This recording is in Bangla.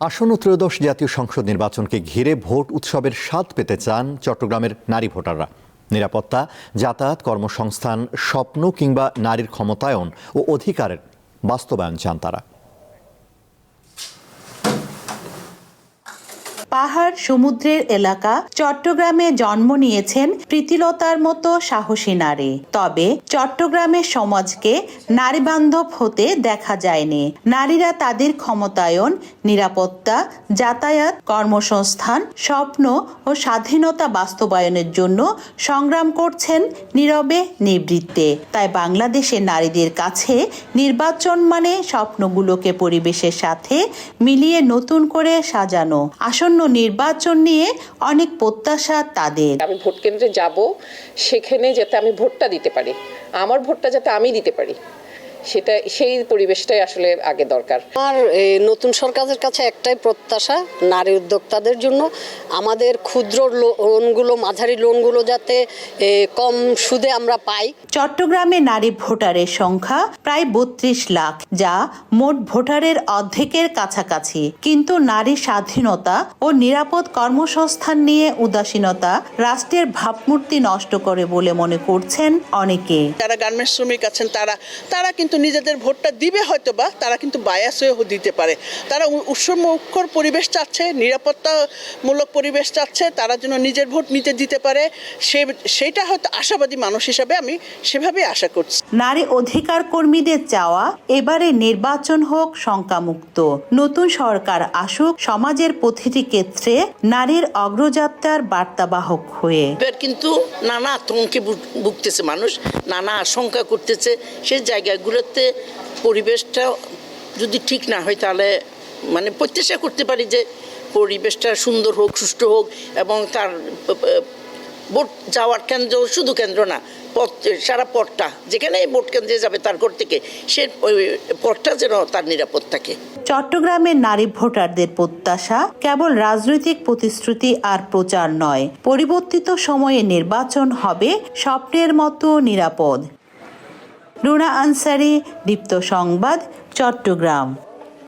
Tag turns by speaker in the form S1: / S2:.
S1: আসন্ন ত্রয়োদশ জাতীয় সংসদ নির্বাচনকে ঘিরে ভোট উৎসবের স্বাদ পেতে চান চট্টগ্রামের নারী ভোটাররা। নিরাপত্তা, যাতায়াত, কর্মসংস্থান, স্বপ্ন কিংবা নারীর ক্ষমতায়ন ও অধিকারের বাস্তবায়ন চান তারা।
S2: পাহাড় সমুদ্রের এলাকা চট্টগ্রামে জন্ম নিয়েছেন প্রীতিলতার মতো সাহসী নারী। তবে চট্টগ্রামের সমাজকে নারী বান্ধব হতে দেখা যায়নি। নারীরা তাদের ক্ষমতায়ন, নিরাপত্তা, যাতায়াত, কর্মসংস্থান, স্বপ্ন ও স্বাধীনতা বাস্তবায়নের জন্য সংগ্রাম করছেন নীরবে নিবৃত্তে। তাই বাংলাদেশের নারীদের কাছে নির্বাচন মানে স্বপ্নগুলোকে পরিবেশের সাথে মিলিয়ে নতুন করে সাজানো। আসন্ন নির্বাচন নিয়ে অনেক প্রত্যাশা তাদের।
S3: আমি ভোট কেন্দ্রে যাব, সেখানে যাতে আমি ভোটটা দিতে পারি, আমার ভোটটা যাতে আমি দিতে পারি, সেই পরিবেশটাই আসলে আগে দরকার।
S4: আমার নতুন সরকারের কাছে একটাই প্রত্যাশা, নারী উদ্যোক্তাদের জন্য আমাদের ক্ষুদ্র লোনগুলো, মাঝারি লোনগুলো যাতে কম সুদে আমরা পাই।
S2: চট্টগ্রামে নারী ভোটারের সংখ্যা প্রায় ৩২ লাখ, যা মোট ভোটারের অর্ধেকের কাছাকাছি। কিন্তু নারী স্বাধীনতা ও নিরাপদ কর্মসংস্থান নিয়ে উদাসীনতা রাষ্ট্রের ভাবমূর্তি নষ্ট করে বলে মনে করছেন অনেকে।
S5: যারা গার্মেন্টস শ্রমিক আছেন তারা কিন্তু নিজেদের ভোটটা দিবে, হয়তো বা তারা কিন্তু বায়াস হয়েও দিতে পারে। তারা উৎসবমুখর পরিবেশ চাচ্ছে, নিরাপত্তামূলক পরিবেশ চাচ্ছে, তারা যেন নিজের ভোট নিতে দিতে পারে, সেটা হয়তো আশাবাদী মানুষ হিসাবে আমি সেভাবেই আশা করছি।
S2: নারী অধিকার কর্মীদের চাওয়া এবারে নির্বাচন হোক শঙ্কামুক্ত, নতুন সরকার আসুক সমাজের প্রতিটি ক্ষেত্রে নারীর অগ্রযাত্রার বার্তাবাহক হয়ে।
S6: কিন্তু নানা আতঙ্কে ভুগতেছে মানুষ, নানা আশঙ্কা করতেছে। সেই জায়গাগুলোতে পরিবেশটা যদি ঠিক না হয়, তাহলে প্রত্যাশা করতে পারি যে পরিবেশটা সুন্দর হোক, সুষ্ঠু হোক, এবং তার ভোট যাওয়ার কেন্দ্র শুধু কেন্দ্র না, সারা পথটা, যেখানে ভোট কেন্দ্রে যাবে তার ঘর থেকে সে পথটা যেন তার নিরাপদ থাকে।
S2: চট্টগ্রামের নারী ভোটারদের প্রত্যাশা কেবল রাজনৈতিক প্রতিশ্রুতি আর প্রচার নয়, পরিবর্তিত সময়ে নির্বাচন হবে স্বপ্নের মতো নিরাপদ। রুনা আনসারি, দীপ্ত সংবাদ, চট্টগ্রাম।